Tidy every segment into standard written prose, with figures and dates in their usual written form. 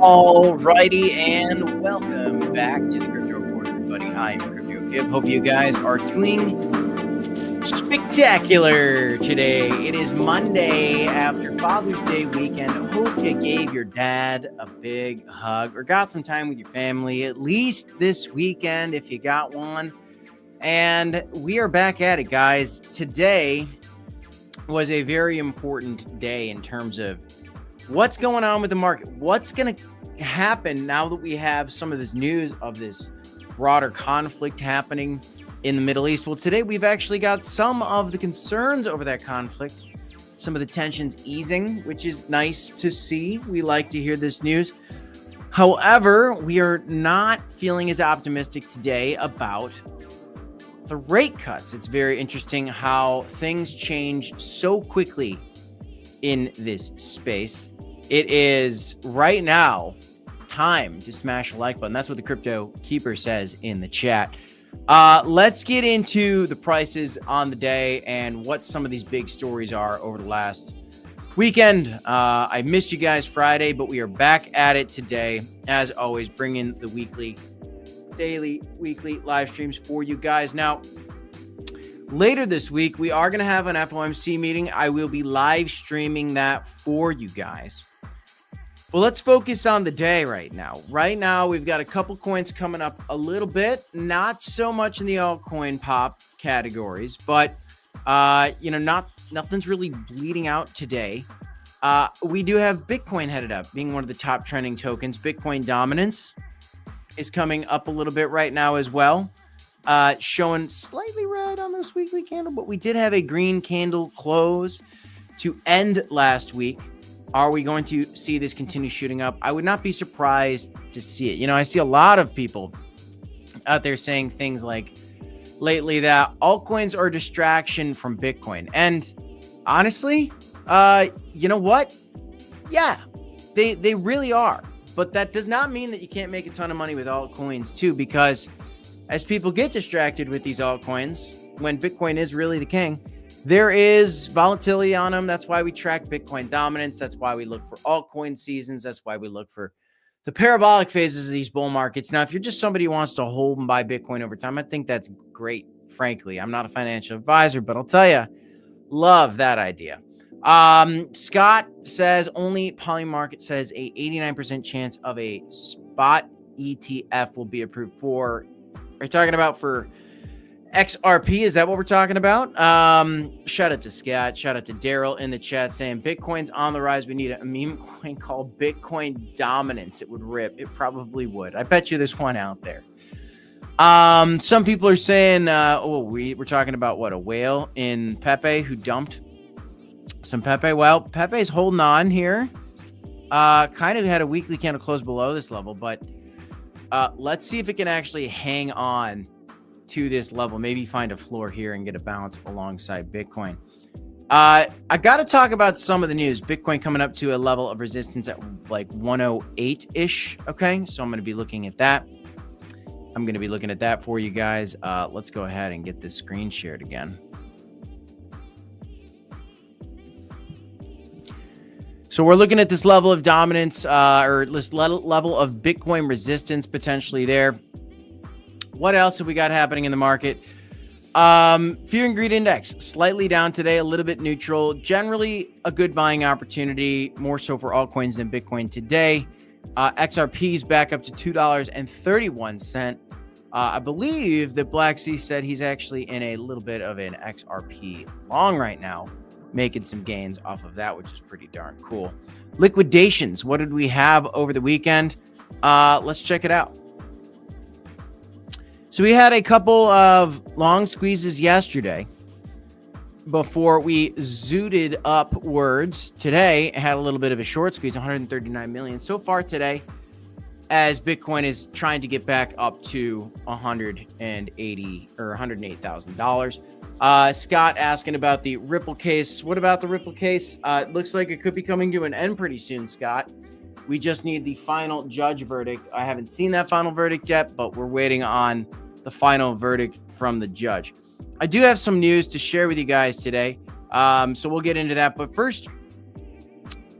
Alrighty, and welcome back to the Crypto Report, everybody. I am Crypto Kib. Hope you guys are doing spectacular today. It is Monday after Father's Day weekend. Hope you gave your dad a big hug or got some time with your family, at least this weekend if you got one. And we are back at it, guys. Today was a very important day in terms of what's going on with the market. What's going to happen now that we have some of this news of this broader conflict happening in the Middle East? Well, today we've actually got some of the concerns over that conflict, some of the tensions easing, which is nice to see. We like to hear this news. However, we are not feeling as optimistic today about the rate cuts. It's very interesting how things change so quickly in this space. It is right now time to smash a like button. That's what the Crypto Keeper says in the chat. Let's get into the prices on the day and what some of these big stories are over the last weekend. I missed you guys Friday, but we are back at it today. As always, bringing the weekly live streams for you guys. Now, later this week, we are going to have an FOMC meeting. I will be live streaming that for you guys. Well, let's focus on the day right now. Right now, we've got a couple coins coming up a little bit, not so much in the altcoin pop categories, but nothing's really bleeding out today. We do have Bitcoin headed up, being one of the top trending tokens. Bitcoin dominance is coming up a little bit right now as well, showing slightly red on this weekly candle, but we did have a green candle close to end last week. Are we going to see this continue shooting up? I would not be surprised to see it. I see a lot of people out there saying things like lately that altcoins are a distraction from Bitcoin. And honestly, you know what? Yeah, they really are. But that does not mean that you can't make a ton of money with altcoins too, because as people get distracted with these altcoins, when Bitcoin is really the king, there is volatility on them. That's why we track Bitcoin dominance. That's why we look for altcoin seasons. That's why we look for the parabolic phases of these bull markets. Now, if you're just somebody who wants to hold and buy Bitcoin over time, I think that's great. Frankly, I'm not a financial advisor, but I'll tell you, love that idea. Scott says only Polymarket says a 89% chance of a spot ETF will be approved for. Are you talking about for XRP? Is that what we're talking about? Shout out to Scott. Shout out to Daryl in the chat saying Bitcoin's on the rise. We need a meme coin called Bitcoin Dominance. It would rip. It probably would. I bet you there's one out there. Some people are saying, we're talking about what, a whale in Pepe who dumped some Pepe. Well, Pepe's holding on here. Kind of had a weekly candle close below this level, but let's see if it can actually hang on to this level, maybe find a floor here and get a bounce alongside Bitcoin. I got to talk about some of the news. Bitcoin coming up to a level of resistance at like 108-ish. Okay, so I'm going to be looking at that. I'm going to be looking at that for you guys. Let's go ahead and get this screen shared again. So we're looking at this level of dominance or this level of Bitcoin resistance potentially there. What else have we got happening in the market? Fear and greed index slightly down today, a little bit neutral. Generally a good buying opportunity, more so for altcoins than Bitcoin today. XRP is back up to $2.31. I believe that Black Sea said he's actually in a little bit of an XRP long right now, making some gains off of that, which is pretty darn cool. Liquidations. What did we have over the weekend? Let's check it out. So we had a couple of long squeezes yesterday before we zooted upwards. Today had a little bit of a short squeeze, 139 million so far today, as Bitcoin is trying to get back up to $180 or $108,000. Scott asking about the Ripple case. What about the Ripple case? It looks like it could be coming to an end pretty soon, Scott. We just need the final judge verdict. I haven't seen that final verdict yet, but we're waiting on the final verdict from the judge. I do have some news to share with you guys today, so we'll get into that. But first,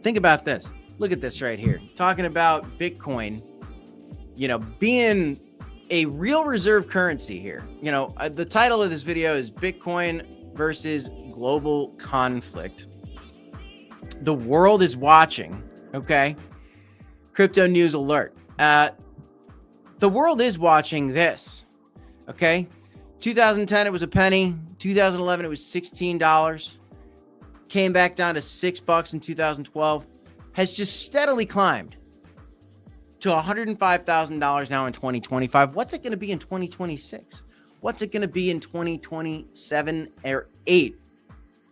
think about this. Look at this right here. Talking about Bitcoin, being a real reserve currency here. The title of this video is Bitcoin versus Global Conflict. The world is watching, okay? Crypto news alert. The world is watching this, okay? 2010, it was a penny. 2011, it was $16. Came back down to $6 in 2012. Has just steadily climbed to $105,000 now in 2025. What's it going to be in 2026? What's it going to be in 2027 or 8?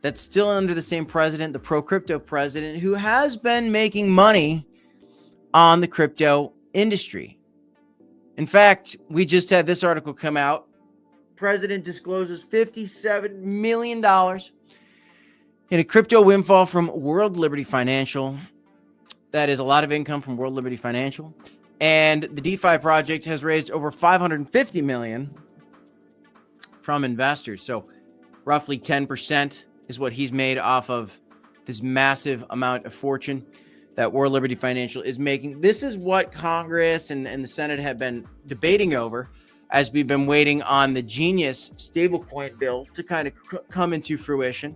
That's still under the same president, the pro-crypto president, who has been making money on the crypto industry. In fact, we just had this article come out. President discloses $57 million in a crypto windfall from World Liberty Financial. That is a lot of income from World Liberty Financial. And the DeFi project has raised over $550 million from investors. So roughly 10% is what he's made off of this massive amount of fortune that World Liberty Financial is making. This is what Congress and the Senate have been debating over as we've been waiting on the Genius stablecoin bill to kind of come into fruition.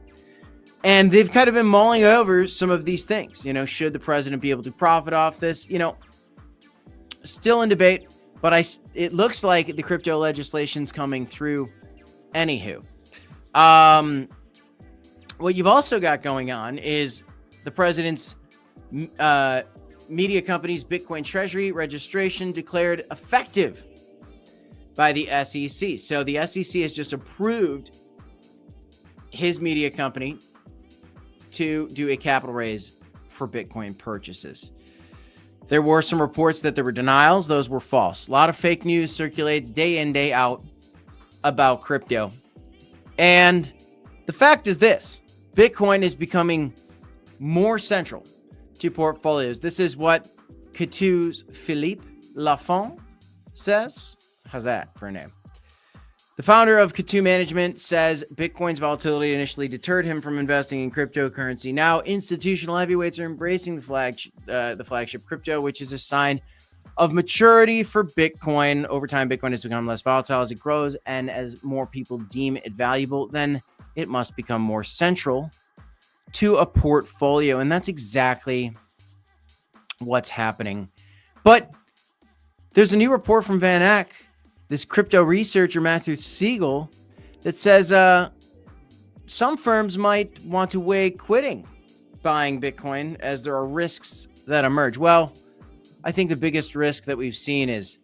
And they've kind of been mulling over some of these things. Should the president be able to profit off this? Still in debate, but it looks like the crypto legislation's coming through anywho. What you've also got going on is the president's media company's Bitcoin treasury registration declared effective by the SEC. So the SEC has just approved his media company to do a capital raise for Bitcoin purchases. There were some reports that there were denials. Those were false. A lot of fake news circulates day in, day out about crypto. And the fact is this: Bitcoin is becoming more central to portfolios. This is what Q2's Philippe Lafont says. How's that for a name? The founder of Q2 Management says Bitcoin's volatility initially deterred him from investing in cryptocurrency. Now, institutional heavyweights are embracing the flagship crypto, which is a sign of maturity for Bitcoin. Over time, Bitcoin has become less volatile as it grows, and as more people deem it valuable, then it must become more central to a portfolio. And that's exactly what's happening. But there's a new report from Van Eck, this crypto researcher, Matthew Siegel, that says some firms might want to weigh quitting buying Bitcoin as there are risks that emerge. Well, I think the biggest risk that we've seen is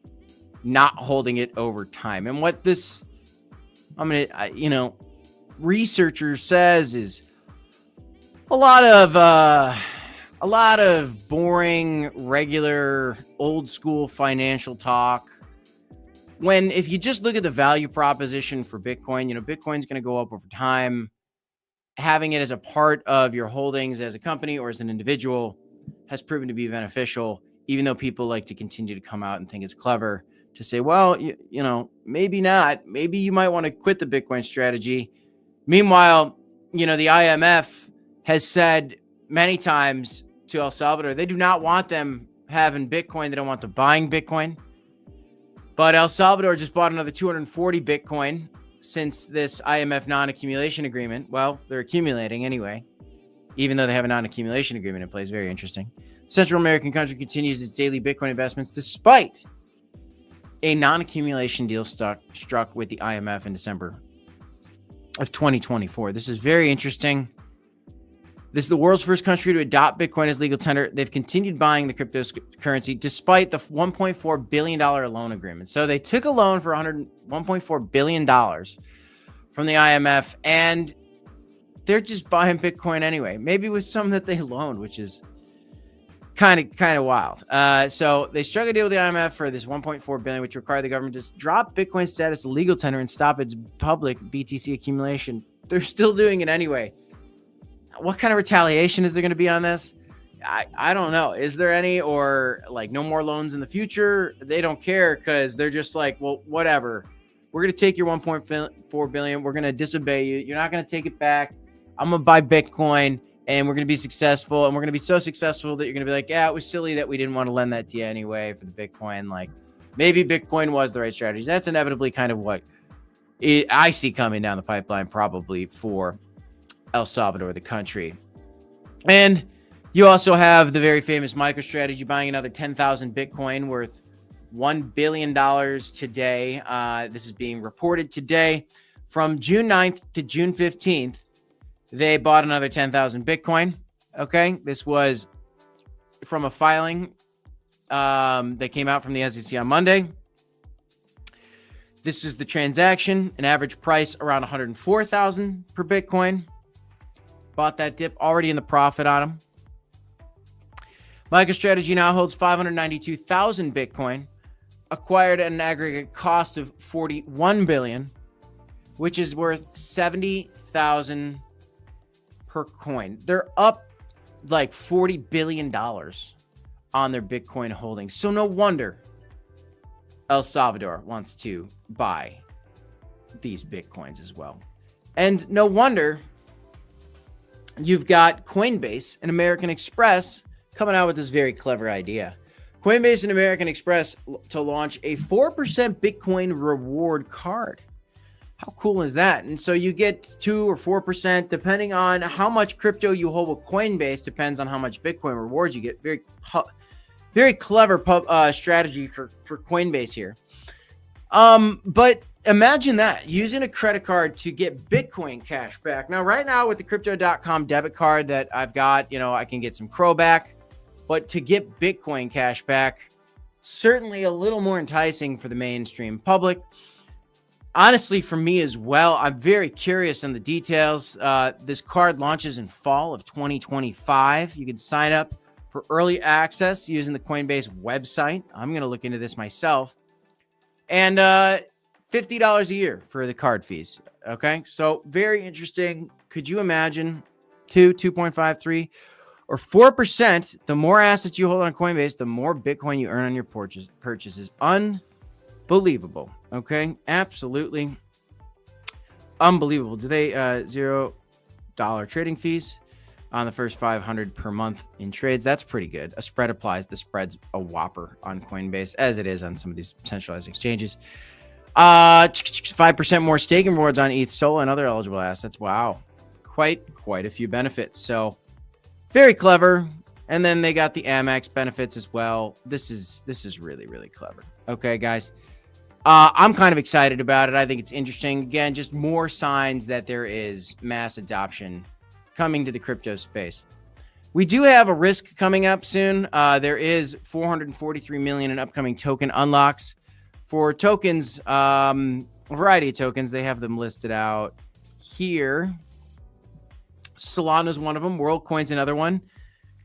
not holding it over time. And what this, researcher says is a lot of boring, regular, old school financial talk. When if you just look at the value proposition for Bitcoin, Bitcoin's going to go up over time. Having it as a part of your holdings as a company or as an individual has proven to be beneficial, even though people like to continue to come out and think it's clever to say, well, maybe not. Maybe you might want to quit the Bitcoin strategy. Meanwhile, the IMF has said many times to El Salvador, they do not want them having Bitcoin. They don't want them buying Bitcoin. But El Salvador just bought another 240 Bitcoin since this IMF non-accumulation agreement. Well, they're accumulating anyway, even though they have a non-accumulation agreement in place. Very interesting. The Central American country continues its daily Bitcoin investments despite a non-accumulation deal struck with the IMF in December of 2024. This is very interesting. This is the world's first country to adopt Bitcoin as legal tender. They've continued buying the cryptocurrency despite the $1.4 billion loan agreement. So they took a loan for $1.4 billion from the IMF, and they're just buying Bitcoin anyway. Maybe with some that they loaned, which is kind of wild. So they struck a deal with the IMF for this $1.4 billion, which required the government to drop Bitcoin status as legal tender and stop its public BTC accumulation. They're still doing it anyway. What kind of retaliation is there going to be on this? I don't know. Is there any, or like no more loans in the future? They don't care because they're just like, well, whatever. We're going to take your $1.4 billion. We're going to disobey you. You're not going to take it back. I'm going to buy Bitcoin. and we're going to be successful, and we're going to be so successful that you're going to be like, yeah, it was silly that we didn't want to lend that to you anyway for the Bitcoin. Like, maybe Bitcoin was the right strategy. That's inevitably kind of what I see coming down the pipeline, probably for El Salvador, the country. And you also have the very famous MicroStrategy buying another 10,000 Bitcoin worth $1 billion today. This is being reported today. From June 9th to June 15th, they bought another 10,000 Bitcoin. Okay. This was from a filing that came out from the SEC on Monday. This is the transaction, an average price around 104,000 per Bitcoin. Bought that dip, already in the profit on them. MicroStrategy now holds 592,000 Bitcoin, acquired at an aggregate cost of $41 billion, which is worth 70,000 per coin. They're up like $40 billion on their Bitcoin holdings. So no wonder El Salvador wants to buy these Bitcoins as well. And no wonder you've got Coinbase and American Express coming out with this very clever idea. Coinbase and American Express to launch a 4% Bitcoin reward card. How cool is that? And so you get 2 or 4%, depending on how much crypto you hold with Coinbase, depends on how much Bitcoin rewards you get. Very clever strategy for Coinbase here. But imagine that, using a credit card to get Bitcoin cash back. Now, right now with the crypto.com debit card that I've got, I can get some Crow back. But to get Bitcoin cash back, certainly a little more enticing for the mainstream public. Honestly, for me as well, I'm very curious on the details. This card launches in fall of 2025. You can sign up for early access using the Coinbase website. I'm going to look into this myself. And $50 a year for the card fees. Okay, so very interesting. Could you imagine 2.5, 3, or 4%? The more assets you hold on Coinbase, the more Bitcoin you earn on your purchases. Unbelievable. Okay, absolutely unbelievable. Do they $0 trading fees on the first 500 per month in trades? That's pretty good. A spread applies. The spread's a whopper on Coinbase, as it is on some of these centralized exchanges. 5% more staking rewards on ETH, Sol, and other eligible assets. Wow, quite a few benefits. So very clever. And then they got the Amex benefits as well. This is really clever. Okay, guys. I'm kind of excited about it. I think it's interesting. Again, just more signs that there is mass adoption coming to the crypto space. We do have a risk coming up soon. There is 443 million in upcoming token unlocks for tokens, a variety of tokens. They have them listed out here. Solana is one of them. WorldCoin's another one.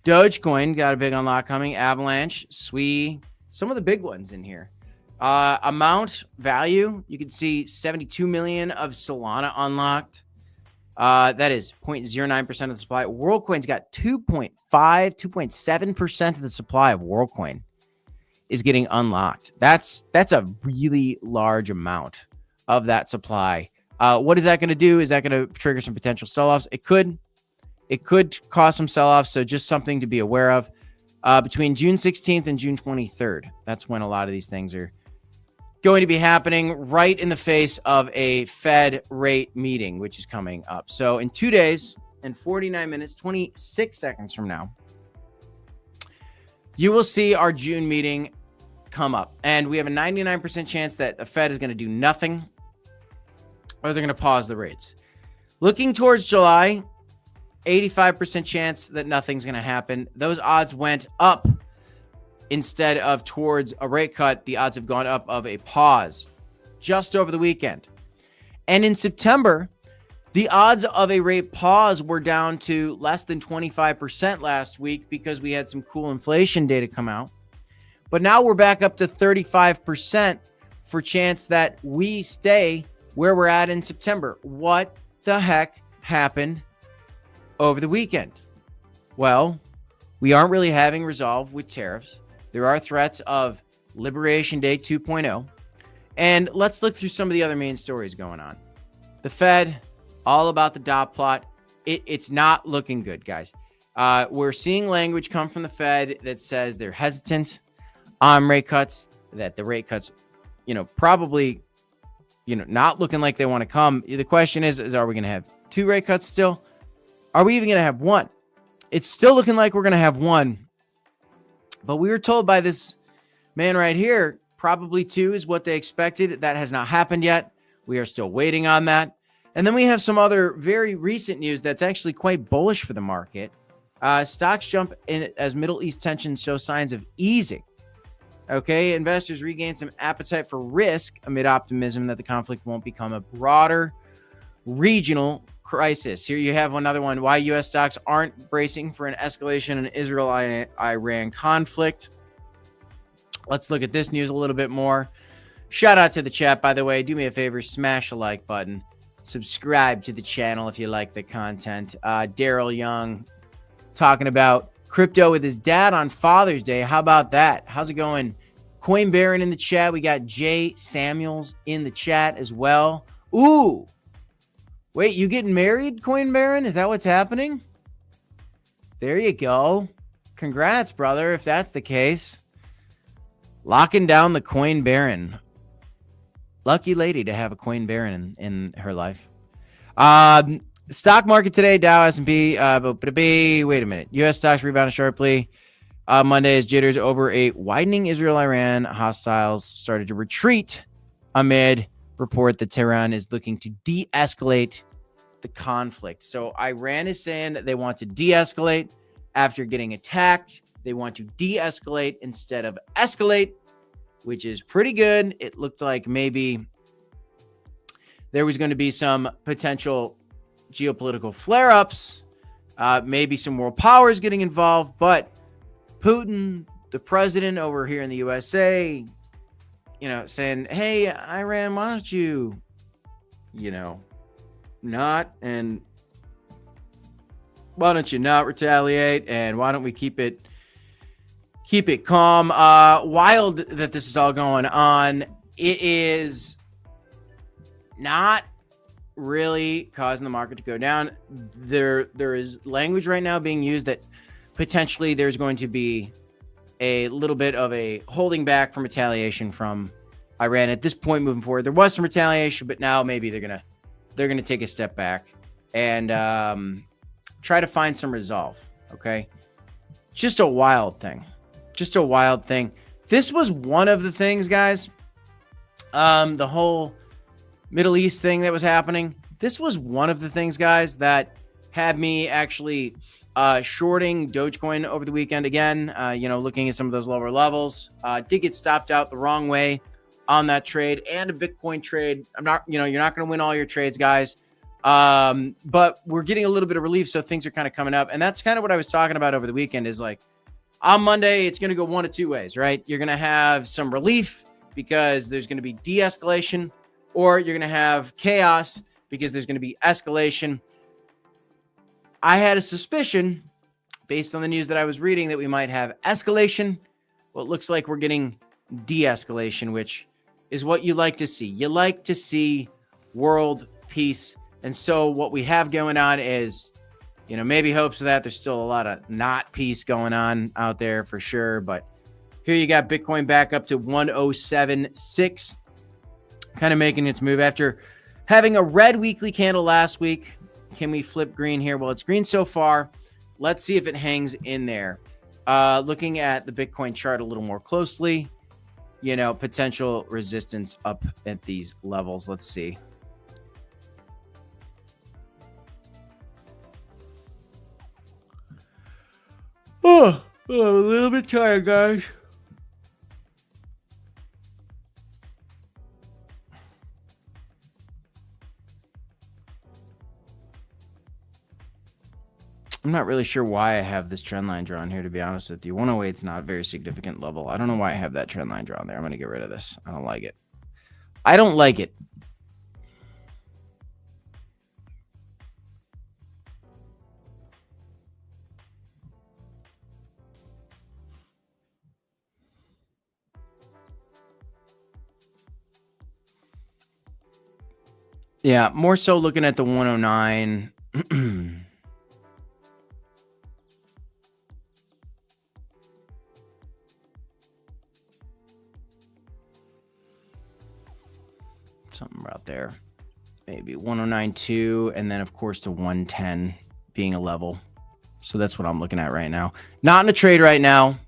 Dogecoin got a big unlock coming. Avalanche, SWI, some of the big ones in here. Amount value, you can see 72 million of Solana unlocked. That is 0.09% of the supply. WorldCoin's got 2.7% of the supply of WorldCoin is getting unlocked. That's a really large amount of that supply. What is that going to do? Is that going to trigger some potential sell-offs? It could cause some sell-offs. So just something to be aware of. Between June 16th and June 23rd, that's when a lot of these things are going to be happening, right in the face of a Fed rate meeting, which is coming up. So in 2 days and 49 minutes, 26 seconds from now, you will see our June meeting come up. And we have a 99% chance that the Fed is going to do nothing, or they're going to pause the rates. Looking towards July, 85% chance that nothing's going to happen. Those odds went up. Instead of towards a rate cut, the odds have gone up of a pause just over the weekend. And in September, the odds of a rate pause were down to less than 25% last week because we had some cool inflation data come out. But now we're back up to 35% for chance that we stay where we're at in September. What the heck happened over the weekend? Well, we aren't really having resolve with tariffs. There are threats of Liberation Day 2.0. And let's look through some of the other main stories going on. The Fed, all about the dot plot. it's not looking good, guys. We're seeing language come from the Fed that says they're hesitant on rate cuts, that the rate cuts, probably, not looking like they want to come. The question is are we going to have 2 rate cuts still? Are we even going to have 1? It's still looking like we're going to have 1. But we were told by this man right here, probably 2 is what they expected. That has not happened yet. We are still waiting on that. And then we have some other very recent news that's actually quite bullish for the market. Stocks jump in as Middle East tensions show signs of easing. Okay, investors regain some appetite for risk amid optimism that the conflict won't become a broader regional crisis. Here you have another one. Why U.S. stocks aren't bracing for an escalation in Israel-Iran conflict. Let's look at this news a little bit more. Shout out to the chat, by the way. Do me a favor, smash the like button. Subscribe to the channel if you like the content. Daryl Young talking about crypto with his dad on Father's Day. How about that? How's it going? Coin Baron in the chat. We got Jay Samuels in the chat as well. Ooh. Wait, you getting married, Coin Baron? Is that what's happening? There you go. Congrats, brother, if that's the case. Locking down the Coin Baron. Lucky lady to have a Coin Baron in her life. Stock market today, Dow, S&P. Wait a minute. U.S. stocks rebounded sharply. Monday as jitters over a widening Israel-Iran hostiles started to retreat amid report that Tehran is looking to de-escalate the conflict. So Iran is saying that they want to de-escalate after getting attacked. They want to de-escalate instead of escalate, which is pretty good. It looked like maybe there was going to be some potential geopolitical flare-ups, maybe some world powers getting involved, but Putin, the president over here in the USA, saying, hey, Iran, why don't you, not retaliate, and why don't we keep it calm? Wild that this is all going on. It is not really causing the market to go down. There is language right now being used that potentially there's going to be a little bit of a holding back from retaliation from Iran at this point moving forward. There was some retaliation, but now maybe they're gonna take a step back and try to find some resolve. Okay, just a wild thing. This was one of the things, guys. The whole Middle East thing that was happening. This was one of the things, guys, that had me actually shorting Dogecoin over the weekend again. Looking at some of those lower levels. Did get stopped out the wrong way on that trade and a Bitcoin trade. I'm not, you're not going to win all your trades, guys. But we're getting a little bit of relief, so things are kind of coming up. And that's kind of what I was talking about over the weekend is like, on Monday, it's going to go one of 2 ways, right? You're going to have some relief because there's going to be de-escalation, or you're going to have chaos because there's going to be escalation. I had a suspicion based on the news that I was reading that we might have escalation. Well, it looks like we're getting de-escalation, which is what you like to see. You like to see world peace. And so what we have going on is, maybe hopes of that. There's still a lot of not peace going on out there for sure. But here you got Bitcoin back up to 107.6, kind of making its move after having a red weekly candle last week. Can we flip green here? Well, it's green so far. Let's see if it hangs in there. Looking at the Bitcoin chart a little more closely, potential resistance up at these levels. Let's see. Oh, I'm a little bit tired, guys. I'm not really sure why I have this trend line drawn here, to be honest with you. 108 is not a very significant level. I don't know why I have that trend line drawn there. I'm going to get rid of this. I don't like it. Yeah, more so looking at the 109. something about there. Maybe 1092, and then of course to 110 being a level. So that's what I'm looking at right now. Not in a trade right now.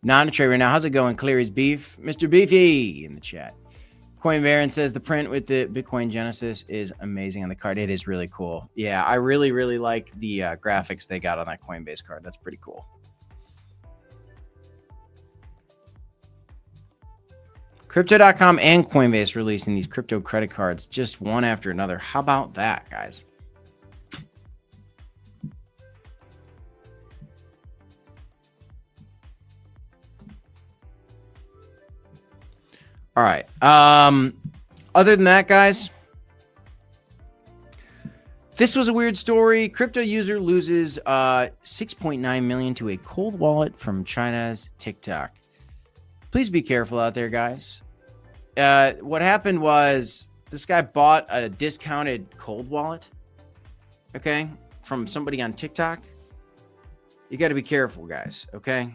Not in a trade right now. How's it going? Clear as beef. Mr. Beefy in the chat. Coin Baron says the print with the Bitcoin Genesis is amazing on the card. It is really cool. Yeah, I really, really like the graphics they got on that Coinbase card. That's pretty cool. Crypto.com and Coinbase releasing these crypto credit cards just one after another. How about that, guys? All right. Other than that, guys, this was a weird story. Crypto user loses 6.9 million to a cold wallet from China's TikTok. Please be careful out there, guys. What happened was this guy bought a discounted cold wallet, okay, from somebody on TikTok. You got to be careful, guys, okay?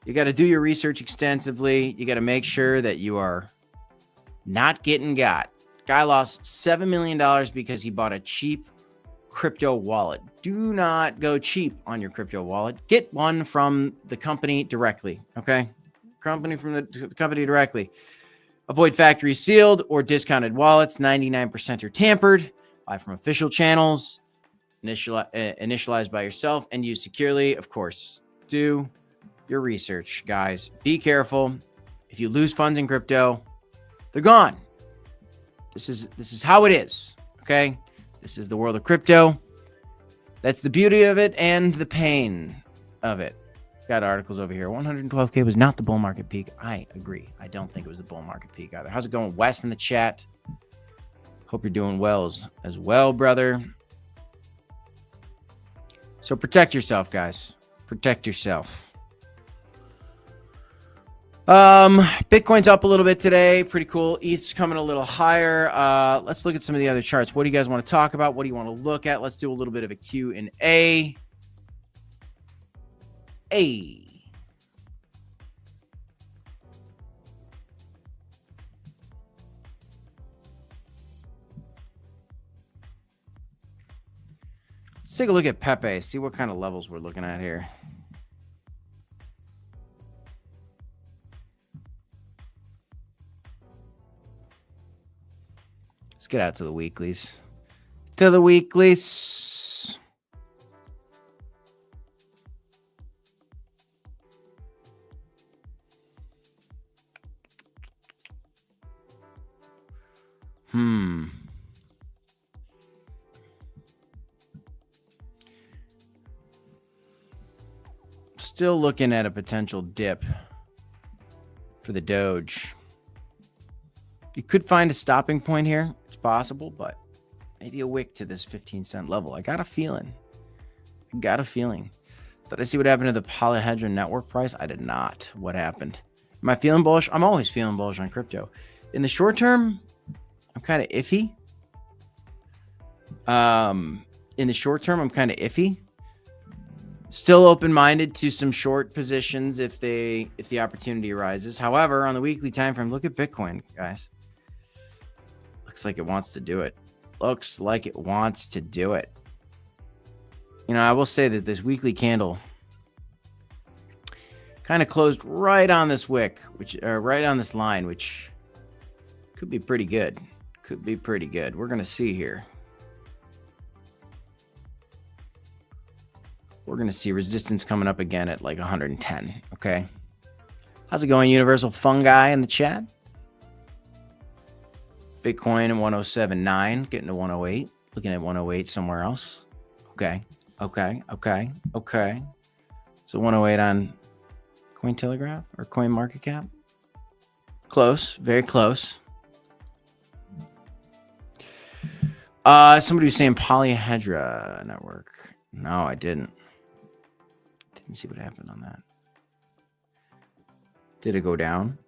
You got to do your research extensively. You got to make sure that you are not getting got. Guy lost $7 million because he bought a cheap crypto wallet. Do not go cheap on your crypto wallet. Get one from the company directly, okay? From the company directly. Avoid factory sealed or discounted wallets. 99% are tampered. Buy from official channels. Initialized by yourself and used securely. Of course, do your research, guys. Be careful. If you lose funds in crypto, they're gone. This is how it is, okay? This is the world of crypto. That's the beauty of it and the pain of it. Got articles over here. 112K was not the bull market peak. I agree. I don't think it was the bull market peak either. How's it going, Wes, in the chat? Hope you're doing well as well, brother. So protect yourself, guys. Protect yourself. Bitcoin's up a little bit today. Pretty cool. ETH's coming a little higher. Let's look at some of the other charts. What do you guys want to talk about? What do you want to look at? Let's do a little bit of a Q&A. Let's take a look at Pepe, see what kind of levels we're looking at here. Let's get out to the weeklies. To the weeklies. Still looking at a potential dip for the Doge. You could find a stopping point here. It's possible, but maybe a wick to this 15-cent level. I got a feeling. Did I see what happened to the polyhedron network price? I did not. What happened? Am I feeling bullish? I'm always feeling bullish on crypto. In the short term, I'm kind of iffy. Still open-minded to some short positions if the opportunity arises. However, on the weekly time frame, look at Bitcoin, guys. Looks like it wants to do it. You know, I will say that this weekly candle kind of closed right on this wick, right on this line, which could be pretty good. We're going to see here. We're going to see resistance coming up again at like 110. Okay. How's it going, Universal Fungi in the chat? Bitcoin at 107.9, getting to 108. Looking at 108 somewhere else. Okay. So 108 on Cointelegraph or CoinMarketCap. Close. Very close. Somebody was saying polyhedra network. No, I didn't. Didn't see what happened on that. Did it go down?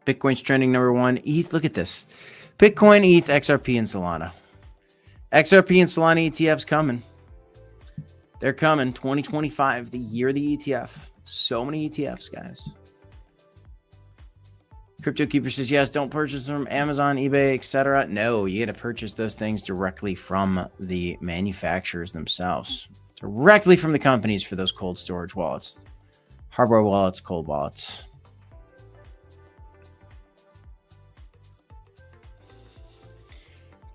Bitcoin's trending number one. ETH, look at this. Bitcoin, ETH, XRP, and Solana. XRP and Solana ETFs coming. They're coming. 2025, the year of the ETF. So many ETFs, guys. Crypto Keeper says, yes, don't purchase from Amazon, eBay, etc. No, you got to purchase those things directly from the manufacturers themselves, directly from the companies for those cold storage wallets, hardware wallets, cold wallets.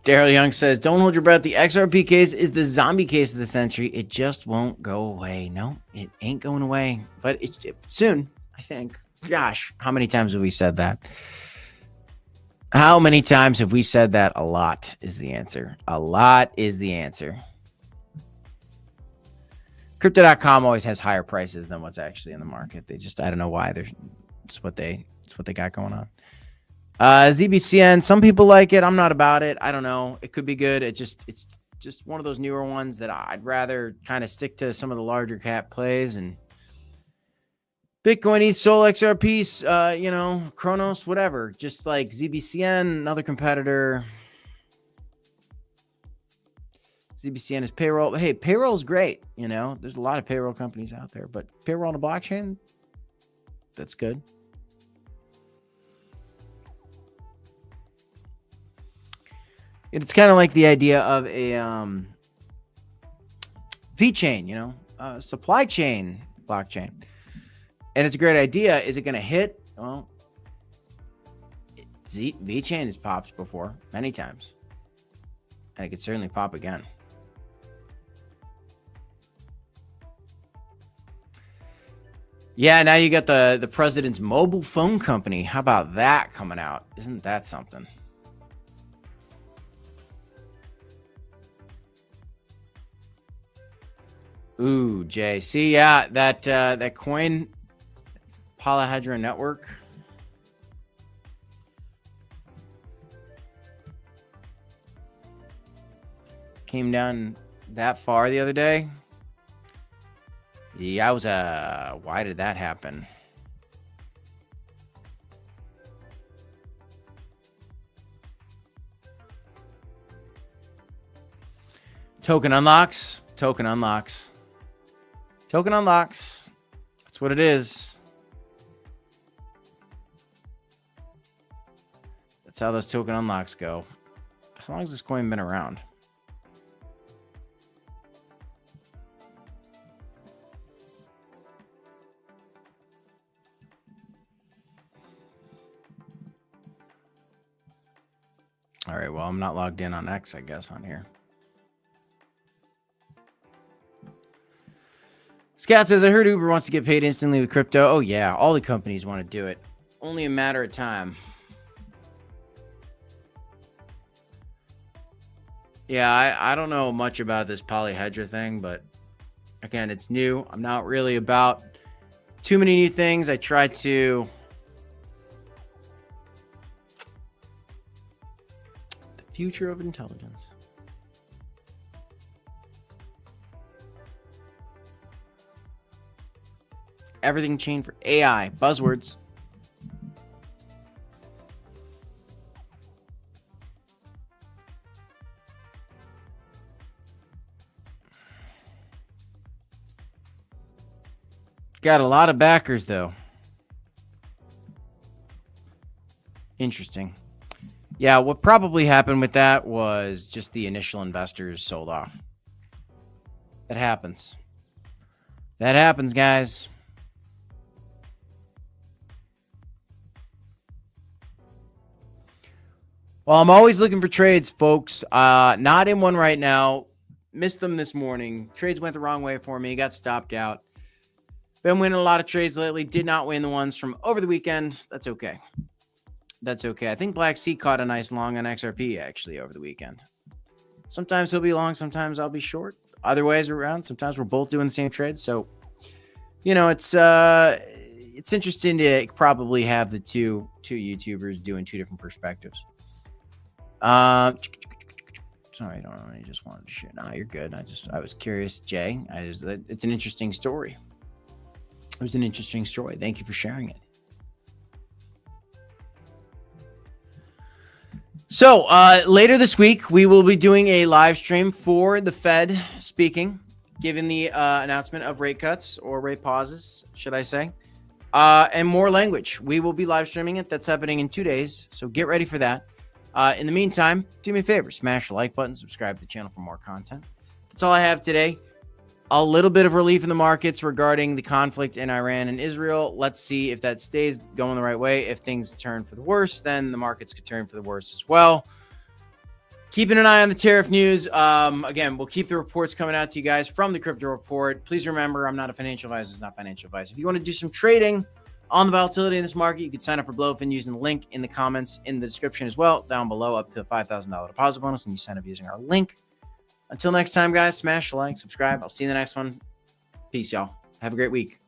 Daryl Young says, don't hold your breath. The XRP case is the zombie case of the century. It just won't go away. No, it ain't going away, but it soon, I think. Gosh, how many times have we said that? How many times have we said that? A lot is the answer. A lot is the answer. Crypto.com always has higher prices than what's actually in the market. They just, I don't know why. It's what they got going on. ZBCN, some people like it. I'm not about it. I don't know. It could be good. It's just one of those newer ones that I'd rather kind of stick to some of the larger cap plays. And Bitcoin, ETH, Sol, XRP, Cronos, whatever. Just like ZBCN, another competitor. ZBCN is payroll. Hey, payroll is great. There's a lot of payroll companies out there, but payroll on a blockchain, that's good. It's kind of like the idea of a VeChain, supply chain blockchain. And it's a great idea. Is it going to hit? Well, VeChain has popped before many times. And it could certainly pop again. Yeah, now you got the president's mobile phone company. How about that coming out? Isn't that something? Ooh, Jay. See, yeah, that coin polyhedra network. Came down that far the other day. Yeah, why did that happen? Token unlocks. That's what it is. That's how those token unlocks go. How long has this coin been around? All right, well, I'm not logged in on X, I guess, on here. Scout says, I heard Uber wants to get paid instantly with crypto. Oh, yeah, all the companies want to do it. Only a matter of time. Yeah, I don't know much about this polyhedra thing, but again, it's new. I'm not really about too many new things. I try to... The future of intelligence. Everything chain for AI. Buzzwords. Got a lot of backers, though. Interesting. Yeah, what probably happened with that was just the initial investors sold off. That happens. That happens, guys. Well, I'm always looking for trades, folks. Not in one right now. Missed them this morning. Trades went the wrong way for me. Got stopped out. Been winning a lot of trades lately. Did not win the ones from over the weekend. That's okay. That's okay. I think Black Sea caught a nice long on XRP actually over the weekend. Sometimes he'll be long. Sometimes I'll be short. Other ways around. Sometimes we're both doing the same trade. So, it's interesting to probably have the two YouTubers doing two different perspectives. Sorry, I don't know. I just wanted to share. No, you're good. I was curious, Jay. It's an interesting story. It was an interesting story. Thank you for sharing it. So later this week, we will be doing a live stream for the Fed speaking, given the announcement of rate cuts or rate pauses, should I say. and more language. We will be live streaming it. That's happening in 2 days, so get ready for that. In the meantime, do me a favor, smash the like button, subscribe to the channel for more content. That's all I have today. A little bit of relief in the markets regarding the conflict in Iran and Israel. Let's see if that stays going the right way. If things turn for the worse, then the markets could turn for the worse as well. Keeping an eye on the tariff news. Again, we'll keep the reports coming out to you guys from the Crypto Report. Please remember, I'm not a financial advisor. It's not financial advice. If you want to do some trading on the volatility in this market, you can sign up for Blowfin using the link in the comments in the description as well, down below, up to a $5,000 deposit bonus when you sign up using our link. Until next time, guys, smash the like, subscribe. I'll see you in the next one. Peace, y'all. Have a great week.